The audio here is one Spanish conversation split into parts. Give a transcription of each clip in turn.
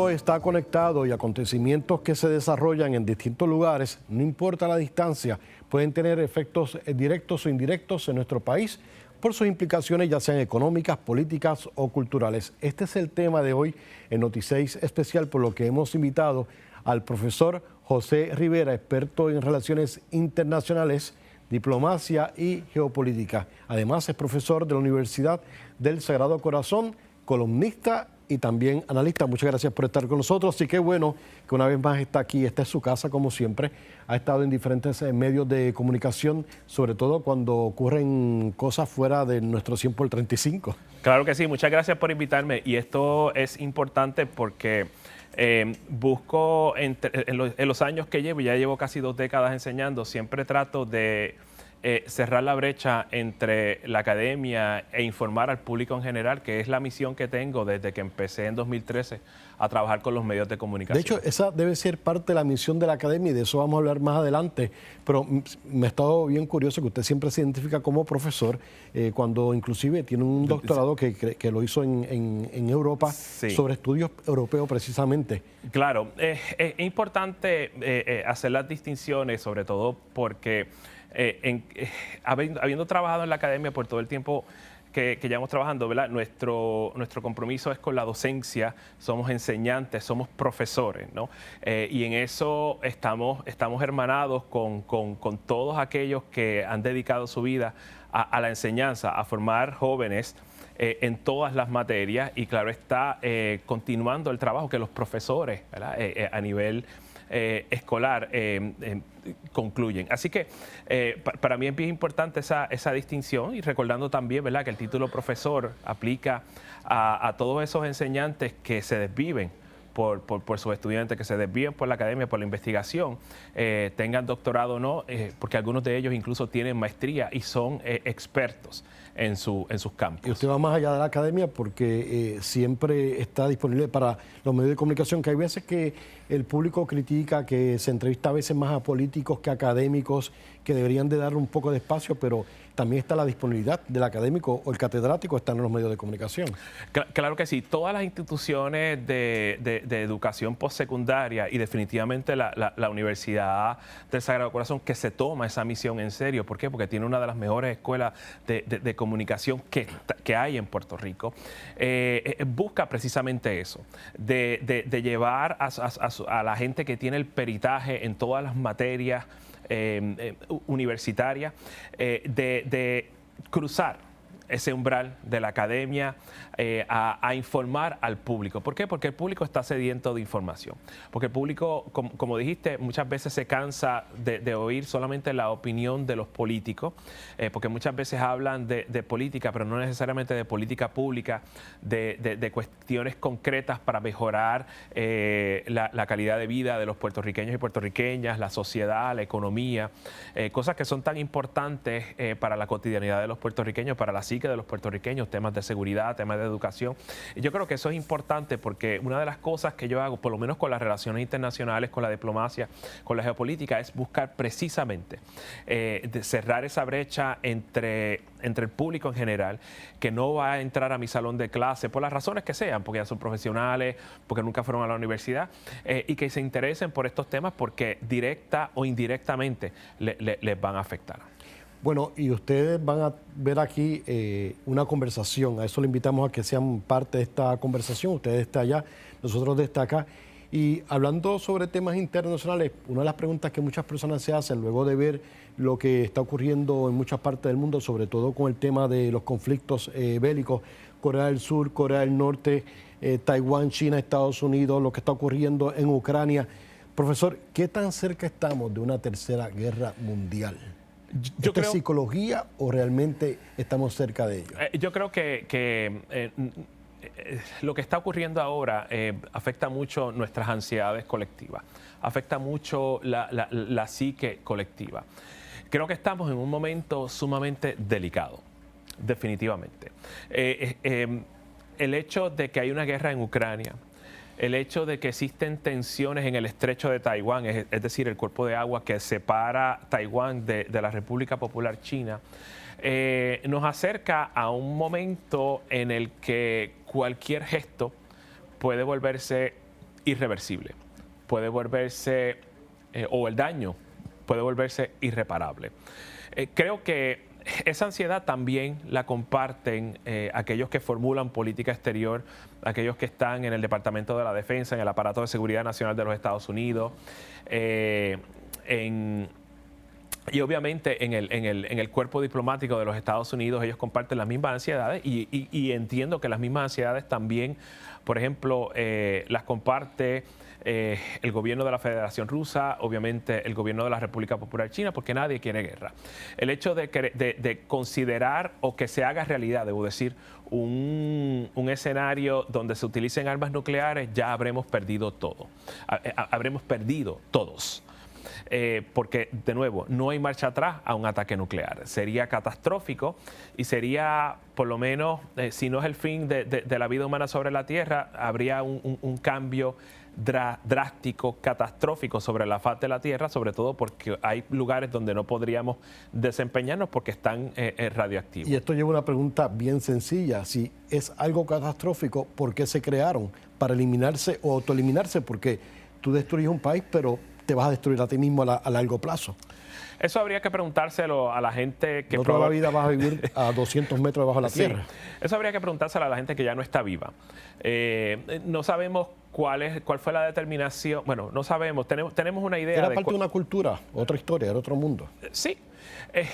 mundo está conectado y acontecimientos que se desarrollan en distintos lugares, no importa la distancia, pueden tener efectos directos o indirectos en nuestro país por sus implicaciones ya sean económicas, políticas o culturales. Este es el tema de hoy en Noti6 Especial, por lo que hemos invitado al profesor José Rivera, experto en relaciones internacionales, diplomacia y geopolítica. Además, es profesor de la Universidad del Sagrado Corazón, columnista y también analista. Muchas gracias por estar con nosotros. Así que bueno que una vez más está aquí. Esta es su casa, como siempre. Ha estado en diferentes medios de comunicación, sobre todo cuando ocurren cosas fuera de nuestro 100 por 35. Claro que sí. Muchas gracias por invitarme. Y esto es importante porque busco, en los años que llevo, ya llevo casi 2 décadas enseñando, siempre trato de cerrar la brecha entre la academia e informar al público en general, que es la misión que tengo desde que empecé en 2013 a trabajar con los medios de comunicación. De hecho, esa debe ser parte de la misión de la academia y de eso vamos a hablar más adelante, pero me ha estado bien curioso que usted siempre se identifica como profesor, cuando inclusive tiene un doctorado que lo hizo en Europa, sí, sobre estudios europeos precisamente. Claro, es importante hacer las distinciones, sobre todo porque habiendo trabajado en la academia por todo el tiempo que llevamos trabajando, ¿verdad? Nuestro compromiso es con la docencia, somos enseñantes, somos profesores, ¿no? Y en eso estamos hermanados con todos aquellos que han dedicado su vida a la enseñanza, a formar jóvenes en todas las materias y claro está, continuando el trabajo que los profesores, ¿verdad? A nivel escolar concluyen. Así que para mí es bien importante esa distinción y recordando también, ¿verdad?, que el título profesor aplica a todos esos enseñantes que se desviven por sus estudiantes, que se desvíen por la academia, por la investigación, tengan doctorado o no, porque algunos de ellos incluso tienen maestría y son expertos en sus campos. Y usted va más allá de la academia porque siempre está disponible para los medios de comunicación, que hay veces que el público critica que se entrevista a veces más a políticos que a académicos, que deberían de dar un poco de espacio, pero también está la disponibilidad del académico o el catedrático están en los medios de comunicación. Claro que sí. Todas las instituciones de educación postsecundaria y definitivamente la Universidad del Sagrado Corazón, que se toma esa misión en serio. ¿Por qué? Porque tiene una de las mejores escuelas de comunicación que hay en Puerto Rico. Busca precisamente eso, de llevar a la gente que tiene el peritaje en todas las materias universitaria, de cruzar ese umbral de la academia a informar al público. ¿Por qué? Porque el público está sediento de información. Porque el público, como dijiste, muchas veces se cansa de oír solamente la opinión de los políticos, porque muchas veces hablan de política, pero no necesariamente de política pública, de cuestiones concretas para mejorar la calidad de vida de los puertorriqueños y puertorriqueñas, la sociedad, la economía, cosas que son tan importantes para la cotidianidad de los puertorriqueños, para la psique de los puertorriqueños, temas de seguridad, temas de educación. Y yo creo que eso es importante porque una de las cosas que yo hago, por lo menos con las relaciones internacionales, con la diplomacia, con la geopolítica, es buscar precisamente de cerrar esa brecha entre el público en general, que no va a entrar a mi salón de clase por las razones que sean, porque ya son profesionales, porque nunca fueron a la universidad, y que se interesen por estos temas porque directa o indirectamente les van a afectar. Bueno, y ustedes van a ver aquí una conversación, a eso le invitamos a que sean parte de esta conversación, ustedes están allá, nosotros desde acá, y hablando sobre temas internacionales, una de las preguntas que muchas personas se hacen luego de ver lo que está ocurriendo en muchas partes del mundo, sobre todo con el tema de los conflictos bélicos, Corea del Sur, Corea del Norte, Taiwán, China, Estados Unidos, lo que está ocurriendo en Ucrania. Profesor, ¿qué tan cerca estamos de una tercera guerra mundial? ¿Esto es psicología o realmente estamos cerca de ello? Yo creo que lo que está ocurriendo ahora afecta mucho nuestras ansiedades colectivas, afecta mucho la psique colectiva. Creo que estamos en un momento sumamente delicado, definitivamente. El hecho de que hay una guerra en Ucrania, el hecho de que existen tensiones en el estrecho de Taiwán, es decir, el cuerpo de agua que separa Taiwán de la República Popular China, nos acerca a un momento en el que cualquier gesto puede volverse irreversible, puede volverse, o el daño puede volverse irreparable. Creo que esa ansiedad también la comparten aquellos que formulan política exterior, aquellos que están en el Departamento de la Defensa, en el aparato de seguridad nacional de los Estados Unidos, y obviamente en el cuerpo diplomático de los Estados Unidos. Ellos comparten las mismas ansiedades y entiendo que las mismas ansiedades también, por ejemplo, las comparte el gobierno de la Federación Rusa, obviamente el gobierno de la República Popular China, porque nadie quiere guerra. El hecho de considerar o que se haga realidad, debo decir, un escenario donde se utilicen armas nucleares, ya habremos perdido todo. Habremos perdido todos. Porque, de nuevo, no hay marcha atrás a un ataque nuclear. Sería catastrófico y sería, por lo menos, si no es el fin de la vida humana sobre la Tierra, habría un cambio drástico, catastrófico sobre la faz de la Tierra, sobre todo porque hay lugares donde no podríamos desempeñarnos porque están radioactivos. Y esto lleva a una pregunta bien sencilla. Si es algo catastrófico, ¿por qué se crearon? ¿Para eliminarse o autoeliminarse? Porque tú destruyes un país, pero te vas a destruir a ti mismo a largo plazo. Eso habría que preguntárselo a la gente que... No toda la vida vas a vivir a 200 metros debajo de la tierra. Eso habría que preguntárselo a la gente que ya no está viva. No sabemos cuál fue la determinación. Bueno, no sabemos. Tenemos una idea. Era parte de una cultura, otra historia, era otro mundo. Sí.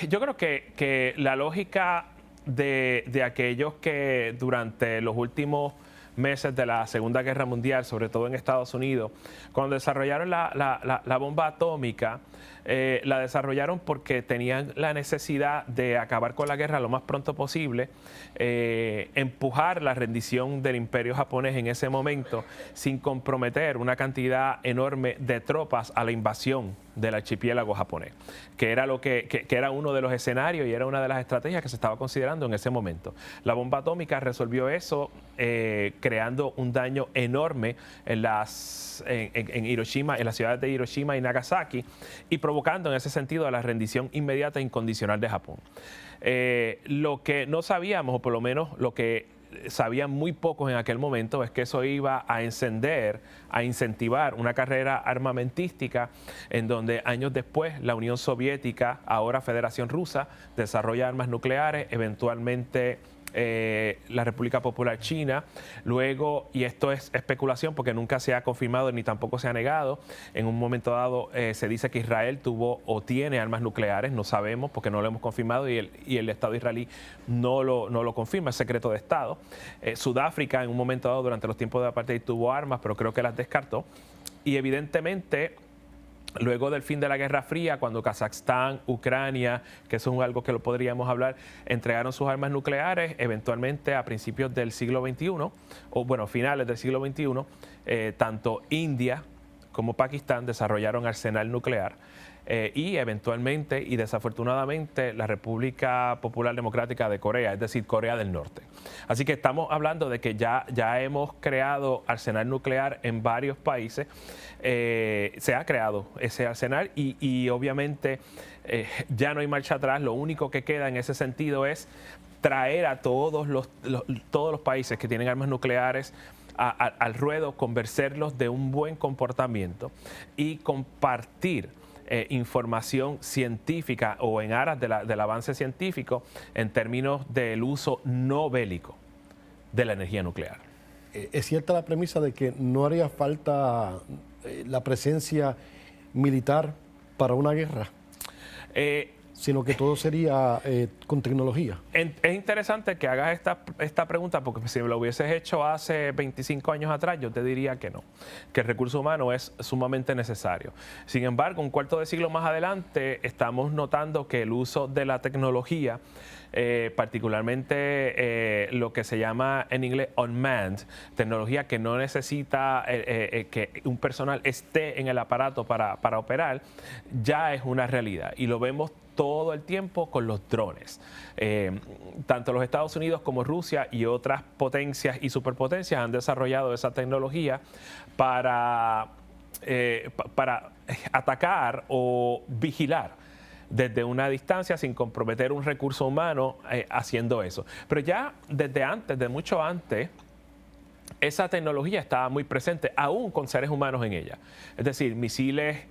Yo creo que la lógica de aquellos que durante los últimos meses de la Segunda Guerra Mundial, sobre todo en Estados Unidos, cuando desarrollaron la bomba atómica, la desarrollaron porque tenían la necesidad de acabar con la guerra lo más pronto posible, empujar la rendición del imperio japonés en ese momento, sin comprometer una cantidad enorme de tropas a la invasión del archipiélago japonés, que era que era uno de los escenarios y era una de las estrategias que se estaba considerando en ese momento. La bomba atómica resolvió eso, creando un daño enorme en Hiroshima, en las ciudades de Hiroshima y Nagasaki, y provocando en ese sentido la rendición inmediata e incondicional de Japón. Lo que no sabíamos, o por lo menos lo que sabían muy pocos en aquel momento, es que eso iba a incentivar una carrera armamentística en donde años después la Unión Soviética, ahora Federación Rusa, desarrolla armas nucleares, eventualmente la República Popular China, luego, y esto es especulación porque nunca se ha confirmado ni tampoco se ha negado, en un momento dado se dice que Israel tuvo o tiene armas nucleares, no sabemos porque no lo hemos confirmado y el Estado israelí no lo confirma, es secreto de Estado. Sudáfrica en un momento dado durante los tiempos de apartheid tuvo armas, pero creo que las descartó. Y evidentemente, luego del fin de la Guerra Fría, cuando Kazajstán, Ucrania, que eso es algo que lo podríamos hablar, entregaron sus armas nucleares, eventualmente a principios del siglo XXI, o bueno, finales del siglo XXI, tanto India como Pakistán desarrollaron arsenal nuclear. Y eventualmente y desafortunadamente la República Popular Democrática de Corea, es decir, Corea del Norte. Así que estamos hablando de que ya hemos creado arsenal nuclear en varios países. Se ha creado ese arsenal y obviamente ya no hay marcha atrás. Lo único que queda en ese sentido es traer a todos los países que tienen armas nucleares al ruedo, convencerlos de un buen comportamiento y compartir información científica o en aras del avance científico en términos del uso no bélico de la energía nuclear. ¿Es cierta la premisa de que no haría falta la presencia militar para una guerra? Sino que todo sería con tecnología. Es interesante que hagas esta pregunta porque si me lo hubieses hecho hace 25 años atrás, yo te diría que no, que el recurso humano es sumamente necesario. Sin embargo, un cuarto de siglo más adelante, estamos notando que el uso de la tecnología, particularmente lo que se llama en inglés unmanned, tecnología que no necesita que un personal esté en el aparato para operar, ya es una realidad y lo vemos todo el tiempo con los drones. Tanto los Estados Unidos como Rusia y otras potencias y superpotencias han desarrollado esa tecnología para atacar o vigilar desde una distancia sin comprometer un recurso humano haciendo eso. Pero ya desde mucho antes, esa tecnología estaba muy presente, aún con seres humanos en ella. Es decir, misiles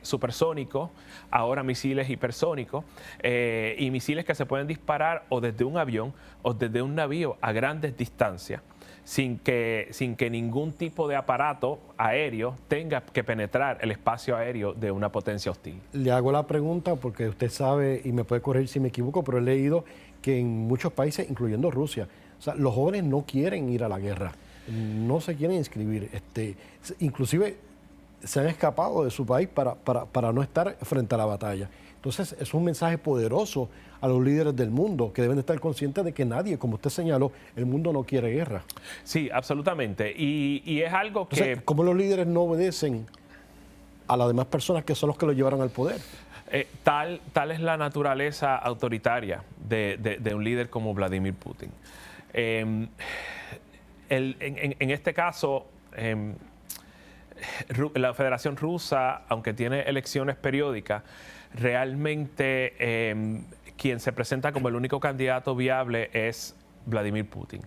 supersónicos, ahora misiles hipersónicos, y misiles que se pueden disparar o desde un avión o desde un navío a grandes distancias, sin que ningún tipo de aparato aéreo tenga que penetrar el espacio aéreo de una potencia hostil. Le hago la pregunta porque usted sabe, y me puede corregir si me equivoco, pero he leído que en muchos países, incluyendo Rusia, o sea, los jóvenes no quieren ir a la guerra, no se quieren inscribir. Inclusive se han escapado de su país para no estar frente a la batalla. Entonces, es un mensaje poderoso a los líderes del mundo, que deben de estar conscientes de que nadie, como usted señaló, el mundo no quiere guerra. Sí, absolutamente. Y es algo Entonces, que... ¿cómo los líderes no obedecen a las demás personas que son los que lo llevaron al poder? Tal es la naturaleza autoritaria de un líder como Vladimir Putin. En este caso, la Federación Rusa, aunque tiene elecciones periódicas, realmente quien se presenta como el único candidato viable es Vladimir Putin.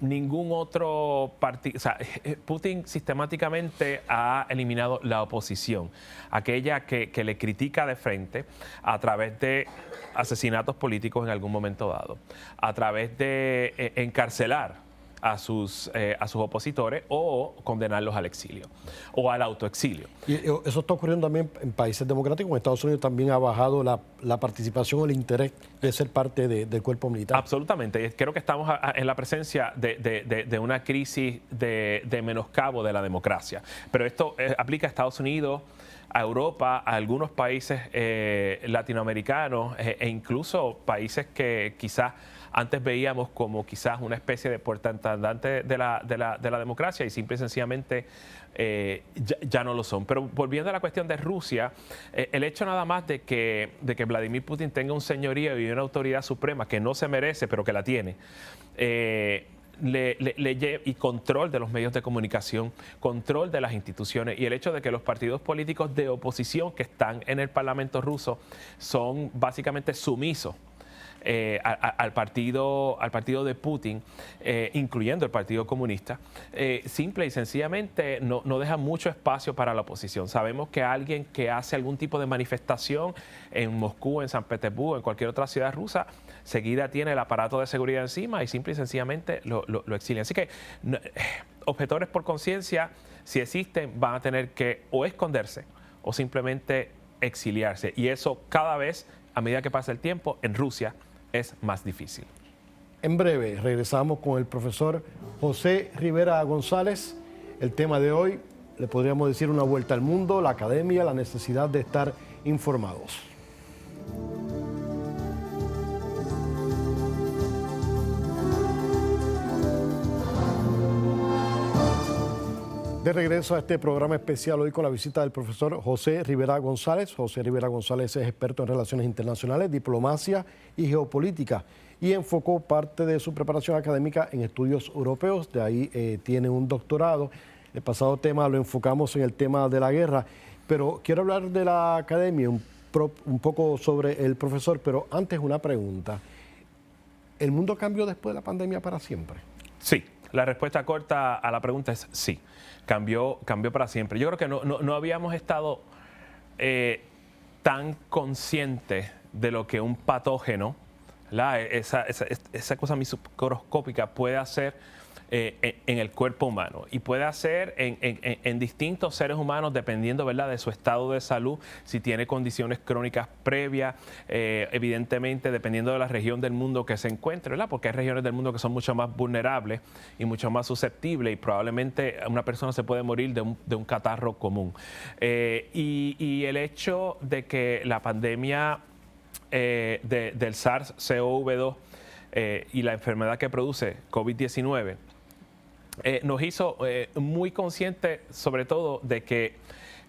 Ningún otro partido, o sea, Putin sistemáticamente ha eliminado la oposición, aquella que le critica de frente a través de asesinatos políticos en algún momento dado, a través de encarcelar a sus opositores o condenarlos al exilio o al autoexilio. Y eso está ocurriendo también en países democráticos. En Estados Unidos también ha bajado la participación o el interés de ser parte del cuerpo militar. Absolutamente. Creo que estamos en la presencia de una crisis de menoscabo de la democracia. Pero esto aplica a Estados Unidos, a Europa, a algunos países latinoamericanos e incluso países que quizás antes veíamos como quizás una especie de puerta andante de la democracia y simple y sencillamente ya no lo son. Pero volviendo a la cuestión de Rusia, el hecho nada más de que Vladimir Putin tenga un señorío y una autoridad suprema que no se merece, pero que la tiene, y control de los medios de comunicación, control de las instituciones y el hecho de que los partidos políticos de oposición que están en el Parlamento ruso son básicamente sumisos al partido de Putin, incluyendo el Partido Comunista, simple y sencillamente no deja mucho espacio para la oposición. Sabemos que alguien que hace algún tipo de manifestación en Moscú, en San Petersburgo, en cualquier otra ciudad rusa, seguida tiene el aparato de seguridad encima y simple y sencillamente lo exilian. Así que objetores por conciencia, si existen, van a tener que o esconderse o simplemente exiliarse. Y eso cada vez, a medida que pasa el tiempo, en Rusia es más difícil. En breve regresamos con el profesor José Rivera González. El tema de hoy, le podríamos decir una vuelta al mundo, la academia, la necesidad de estar informados. De regreso a este programa especial hoy con la visita del profesor José Rivera González. José Rivera González es experto en relaciones internacionales, diplomacia y geopolítica y enfocó parte de su preparación académica en estudios europeos. De ahí tiene un doctorado. El pasado tema lo enfocamos en el tema de la guerra, pero quiero hablar de la academia, un poco sobre el profesor, pero antes una pregunta. ¿El mundo cambió después de la pandemia para siempre? Sí. La respuesta corta a la pregunta es sí, cambió para siempre. Yo creo que no habíamos estado tan conscientes de lo que un patógeno, esa cosa microscópica puede hacer en el cuerpo humano y puede hacer en distintos seres humanos dependiendo, ¿verdad?, de su estado de salud, si tiene condiciones crónicas previas, evidentemente dependiendo de la región del mundo que se encuentre, ¿verdad?, porque hay regiones del mundo que son mucho más vulnerables y mucho más susceptibles y probablemente una persona se puede morir de un catarro común. Y el hecho de que la pandemia del SARS-CoV-2 y la enfermedad que produce COVID-19 nos hizo muy conscientes sobre todo de que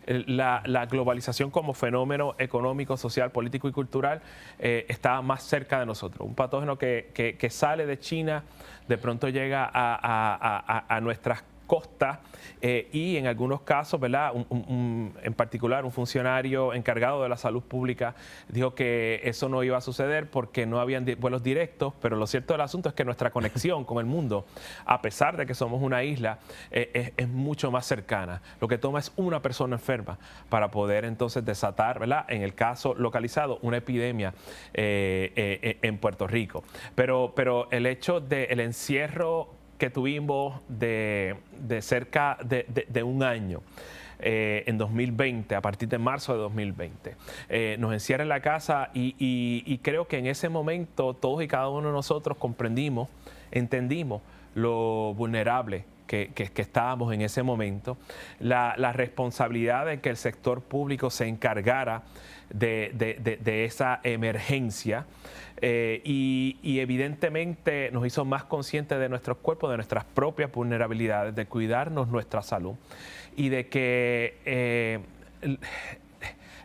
la globalización como fenómeno económico, social, político y cultural está más cerca de nosotros. Un patógeno que sale de China, de pronto llega a nuestras costas y en algunos casos, ¿verdad? En particular, un funcionario encargado de la salud pública dijo que eso no iba a suceder porque no habían vuelos directos, pero lo cierto del asunto es que nuestra conexión con el mundo, a pesar de que somos una isla, es mucho más cercana. Lo que toma es una persona enferma para poder entonces desatar, ¿verdad? En el caso localizado, una epidemia en Puerto Rico. Pero el hecho del encierro que tuvimos de cerca de un año, en 2020, a partir de marzo de 2020. Nos encierra en la casa y creo que en ese momento todos y cada uno de nosotros comprendimos, entendimos lo vulnerable que estábamos en ese momento, la responsabilidad de que el sector público se encargara de esa emergencia y evidentemente nos hizo más conscientes de nuestros cuerpos, de nuestras propias vulnerabilidades, de cuidarnos nuestra salud y de que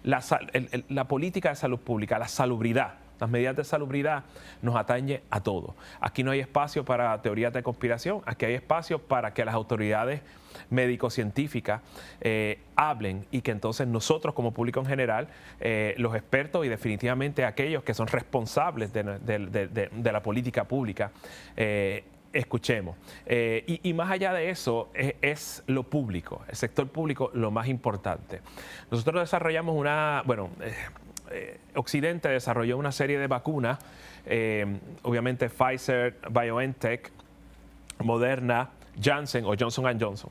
la política de salud pública, la salubridad, las medidas de salubridad nos atañe a todos. Aquí no hay espacio para teorías de conspiración, aquí hay espacio para que las autoridades médico-científicas hablen y que entonces nosotros como público en general, los expertos y definitivamente aquellos que son responsables de la política pública, escuchemos. Y más allá de eso, es lo público, el sector público lo más importante. Nosotros desarrollamos Occidente desarrolló una serie de vacunas, obviamente Pfizer, BioNTech, Moderna, Janssen o Johnson & Johnson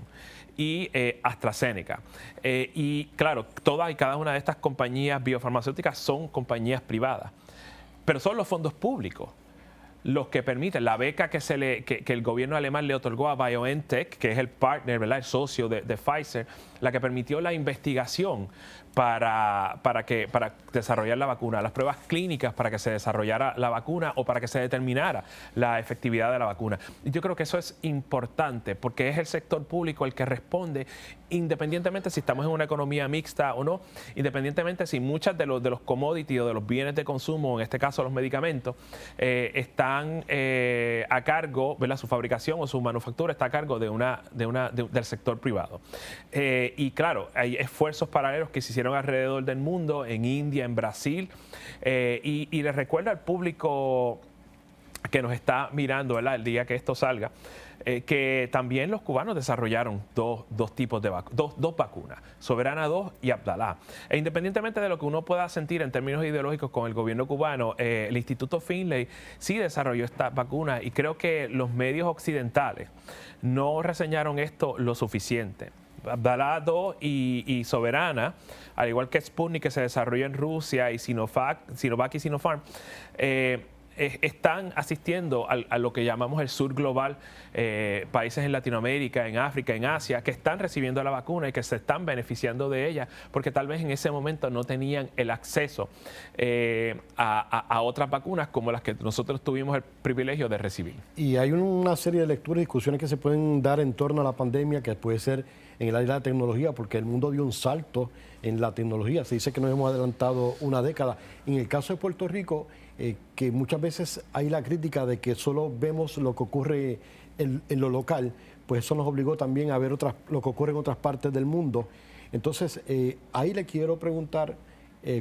y AstraZeneca. Y claro, todas y cada una de estas compañías biofarmacéuticas son compañías privadas, pero son los fondos públicos los que permiten, la beca que el gobierno alemán le otorgó a BioNTech, que es el partner, ¿verdad?, el socio de Pfizer, la que permitió la investigación para desarrollar la vacuna, las pruebas clínicas para que se desarrollara la vacuna o para que se determinara la efectividad de la vacuna. Y yo creo que eso es importante porque es el sector público el que responde, independientemente si estamos en una economía mixta o no, independientemente si muchas de los commodities o de los bienes de consumo, en este caso los medicamentos, están a cargo, ¿verdad?, su fabricación o su manufactura está a cargo del sector privado. Y claro, hay esfuerzos paralelos que se hicieron alrededor del mundo, en India, en Brasil, y les recuerdo al público que nos está mirando, ¿verdad?, el día que esto salga, que también los cubanos desarrollaron dos tipos de dos vacunas, Soberana 2 y Abdalá. E independientemente de lo que uno pueda sentir en términos ideológicos con el gobierno cubano, el Instituto Finlay sí desarrolló esta vacuna y creo que los medios occidentales no reseñaron esto lo suficiente. Abdalá 2 y Soberana, al igual que Sputnik que se desarrolló en Rusia y Sinovac y Sinopharm, están asistiendo a lo que llamamos el sur global, países en Latinoamérica, en África, en Asia, que están recibiendo la vacuna y que se están beneficiando de ella, porque tal vez en ese momento no tenían el acceso a otras vacunas como las que nosotros tuvimos el privilegio de recibir. Y hay una serie de lecturas y discusiones que se pueden dar en torno a la pandemia, que puede ser en el área de la tecnología, porque el mundo dio un salto en la tecnología. Se dice que nos hemos adelantado una década. En el caso de Puerto Rico, que muchas veces hay la crítica de que solo vemos lo que ocurre en lo local, pues eso nos obligó también a ver lo que ocurre en otras partes del mundo. Entonces, ahí le quiero preguntar,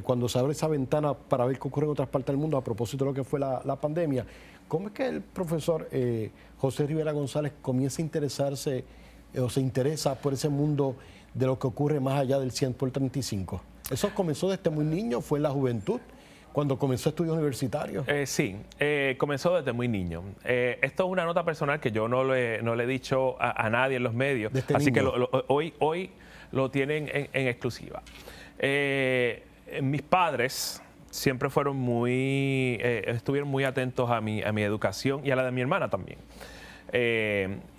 cuando se abre esa ventana para ver qué ocurre en otras partes del mundo, a propósito de lo que fue la pandemia, ¿cómo es que el profesor José Rivera González comienza a interesarse o se interesa por ese mundo de lo que ocurre más allá del 100 por 35? ¿Eso comenzó desde muy niño? ¿Fue en la juventud? ¿Cuando comenzó estudios universitarios? Sí, comenzó desde muy niño. Esto es una nota personal que yo no le he dicho a nadie en los medios, así niño. Que hoy lo tienen en exclusiva. Mis padres siempre fueron estuvieron muy atentos a mi educación y a la de mi hermana también,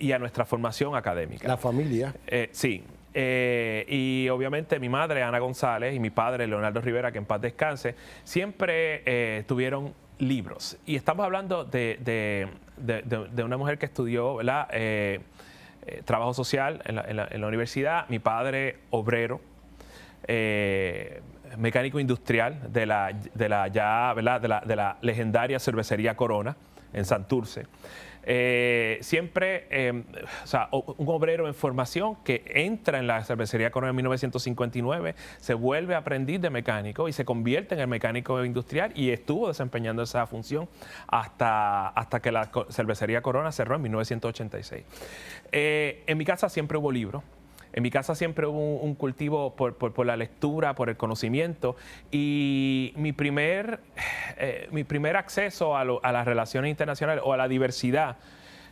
y a nuestra formación académica. ¿La familia? Sí. Y obviamente mi madre, Ana González, y mi padre, Leonardo Rivera, que en paz descanse, siempre tuvieron libros. Y estamos hablando de una mujer que estudió, ¿verdad?, trabajo social en la universidad. Mi padre, obrero, mecánico industrial de la legendaria cervecería Corona, en Santurce. O sea, un obrero en formación que entra en la cervecería Corona en 1959, se vuelve aprendiz de mecánico y se convierte en el mecánico industrial y estuvo desempeñando esa función hasta que la cervecería Corona cerró en 1986. En mi casa siempre hubo libros. En mi casa siempre hubo un cultivo por la lectura, por el conocimiento, y mi primer acceso a las relaciones internacionales o a la diversidad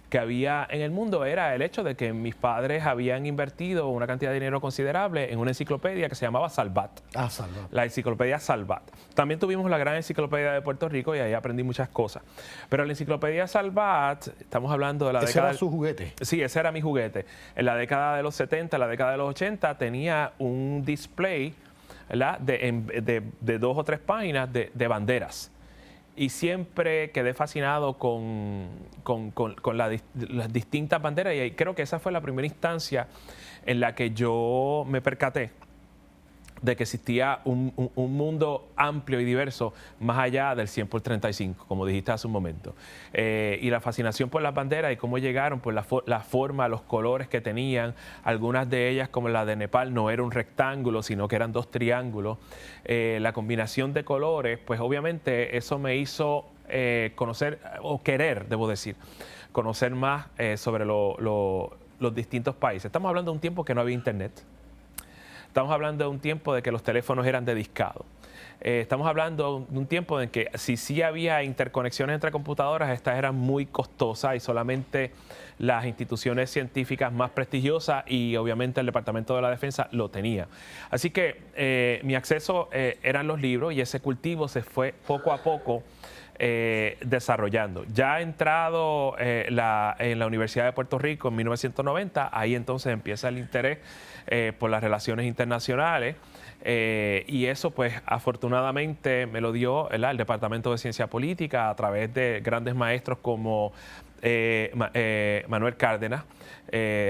que había en el mundo era el hecho de que mis padres habían invertido una cantidad de dinero considerable en una enciclopedia que se llamaba Salvat. Salvat. La enciclopedia Salvat. También tuvimos la gran enciclopedia de Puerto Rico y ahí aprendí muchas cosas. Pero la enciclopedia Salvat, estamos hablando de la década... ¿Ese era su juguete? Sí, ese era mi juguete. En la década de los 70, en la década de los 80, tenía un display, ¿verdad?, de 2 o 3 páginas de banderas. Y siempre quedé fascinado con las distintas banderas y creo que esa fue la primera instancia en la que yo me percaté de que existía un mundo amplio y diverso más allá del 100 por 35, como dijiste hace un momento. Y la fascinación por las banderas y cómo llegaron, por la forma, los colores que tenían. Algunas de ellas, como la de Nepal, no era un rectángulo, sino que eran 2 triángulos. La combinación de colores, pues obviamente eso me hizo conocer, o querer, debo decir, conocer más sobre los distintos países. Estamos hablando de un tiempo que no había internet. Estamos hablando de un tiempo de que los teléfonos eran de discado. Estamos hablando de un tiempo en que si sí había interconexiones entre computadoras, estas eran muy costosas y solamente las instituciones científicas más prestigiosas y obviamente el Departamento de la Defensa lo tenía. Así que mi acceso eran los libros y ese cultivo se fue poco a poco desarrollando. Ya entrado en la Universidad de Puerto Rico en 1990, ahí entonces empieza el interés por las relaciones internacionales y eso pues afortunadamente me lo dio, ¿verdad?, el Departamento de Ciencia Política a través de grandes maestros como Manuel Cárdenas,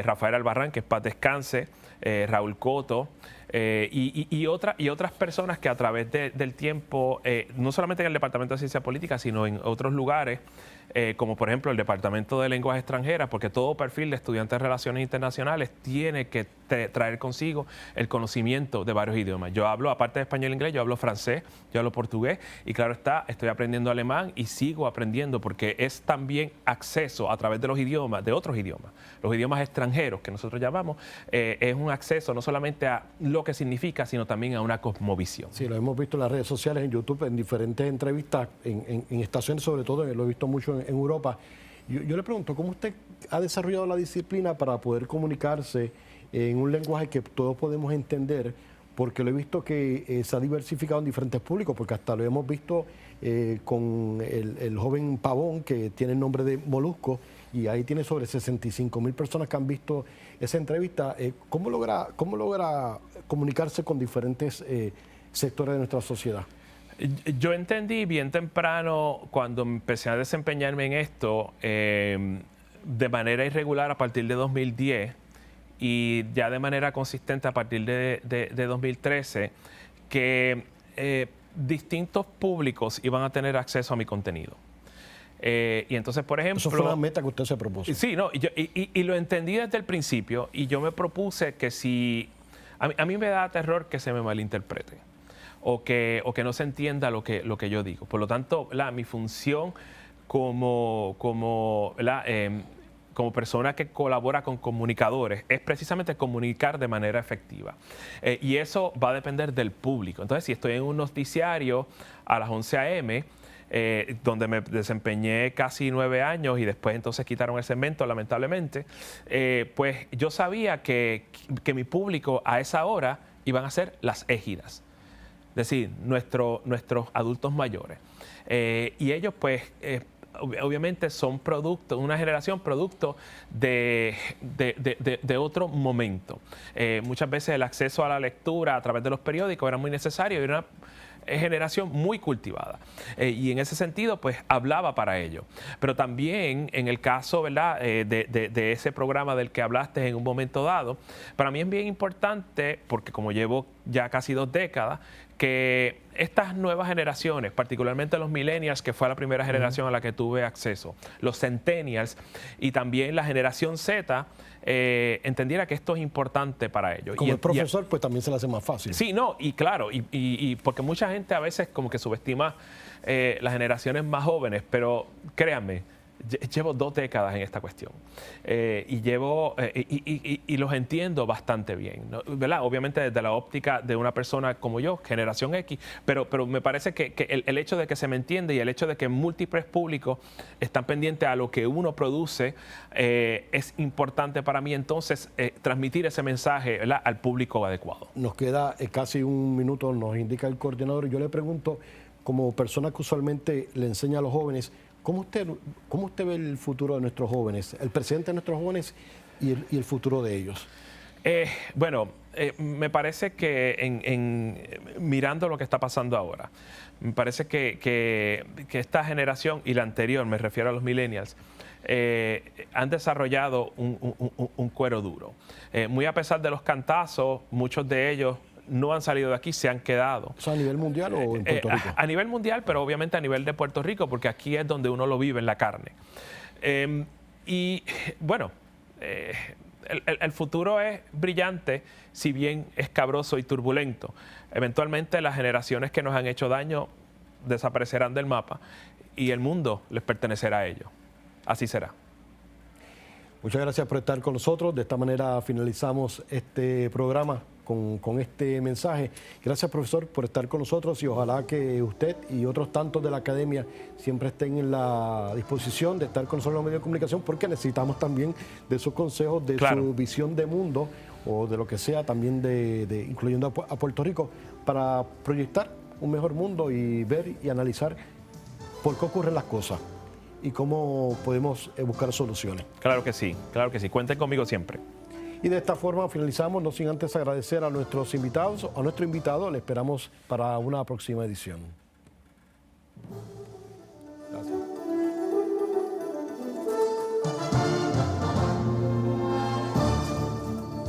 Rafael Albarrán, que en paz descanse, Raúl Coto, y otras personas que a través del tiempo, no solamente en el Departamento de Ciencia Política, sino en otros lugares, como por ejemplo el Departamento de Lenguas Extranjeras, porque todo perfil de estudiante de Relaciones Internacionales tiene que traer consigo el conocimiento de varios idiomas. Yo hablo, aparte de español e inglés, yo hablo francés, yo hablo portugués y claro está, estoy aprendiendo alemán y sigo aprendiendo porque es también acceso a través de los idiomas, de otros idiomas, los idiomas extranjeros que nosotros llamamos, es un acceso no solamente a lo que significa, sino también a una cosmovisión. Sí, lo hemos visto en las redes sociales, en YouTube, en diferentes entrevistas, en estaciones sobre todo, lo he visto mucho en Europa. Yo le pregunto, ¿cómo usted ha desarrollado la disciplina para poder comunicarse en un lenguaje que todos podemos entender? Porque lo he visto que se ha diversificado en diferentes públicos, porque hasta lo hemos visto con el joven Pavón, que tiene el nombre de Molusco, y ahí tiene sobre 65,000 personas que han visto esa entrevista. ¿Cómo logra comunicarse con diferentes sectores de nuestra sociedad? Yo entendí bien temprano, cuando empecé a desempeñarme en esto, de manera irregular a partir de 2010 y ya de manera consistente a partir de 2013, que distintos públicos iban a tener acceso a mi contenido. Y entonces, por ejemplo... Eso fue una meta que usted se propuso. Sí, no, y lo entendí desde el principio y yo me propuse que si... A mí me da terror que se me malinterprete o que no se entienda lo que yo digo. Por lo tanto, mi función como persona que colabora con comunicadores es precisamente comunicar de manera efectiva. Y eso va a depender del público. Entonces, si estoy en un noticiario a las 11 a.m., donde me desempeñé casi 9 años y después entonces quitaron el segmento, lamentablemente, pues yo sabía que mi público a esa hora iban a ser las égidas, es decir, nuestros adultos mayores. Y ellos pues obviamente son una generación producto de otro momento. Muchas veces el acceso a la lectura a través de los periódicos era muy necesario y era una generación muy cultivada. Y en ese sentido, pues hablaba para ello. Pero también en el caso, ¿verdad?, de ese programa del que hablaste en un momento dado, para mí es bien importante, porque como llevo ya casi 2 décadas, que estas nuevas generaciones, particularmente los millennials, que fue la primera generación a la que tuve acceso, los centennials y también la generación Z, entendiera que esto es importante para ellos. Como el profesor, pues también se le hace más fácil. Sí, no, y claro, y porque mucha gente a veces como que subestima las generaciones más jóvenes, pero créanme, llevo 2 décadas en esta cuestión y los entiendo bastante bien, ¿no? ¿Verdad? Obviamente desde la óptica de una persona como yo, generación X, pero me parece que el hecho de que se me entiende y el hecho de que múltiples públicos están pendientes a lo que uno produce es importante para mí entonces transmitir ese mensaje, ¿verdad?, al público adecuado. Nos queda casi un minuto, nos indica el coordinador. Yo le pregunto, como persona que usualmente le enseña a los jóvenes, ¿cómo usted ve el futuro de nuestros jóvenes, el presente de nuestros jóvenes y el futuro de ellos? Me parece que mirando lo que está pasando ahora, me parece que esta generación y la anterior, me refiero a los millennials, han desarrollado un cuero duro. Muy a pesar de los cantazos, muchos de ellos no han salido de aquí, se han quedado. ¿Eso a nivel mundial o en Puerto Rico? A nivel mundial, pero obviamente a nivel de Puerto Rico, porque aquí es donde uno lo vive en la carne. El futuro es brillante, si bien escabroso y turbulento. Eventualmente las generaciones que nos han hecho daño desaparecerán del mapa y el mundo les pertenecerá a ellos. Así será. Muchas gracias por estar con nosotros. De esta manera finalizamos este programa con este mensaje. Gracias, profesor, por estar con nosotros y ojalá que usted y otros tantos de la academia siempre estén en la disposición de estar con nosotros en los medios de comunicación, porque necesitamos también de sus consejos, de su visión de mundo o de lo que sea, también incluyendo a Puerto Rico, para proyectar un mejor mundo y ver y analizar por qué ocurren las cosas y cómo podemos buscar soluciones. Claro que sí, cuenten conmigo siempre. Y de esta forma finalizamos, no sin antes agradecer a nuestros invitados, a nuestro invitado. Le esperamos para una próxima edición.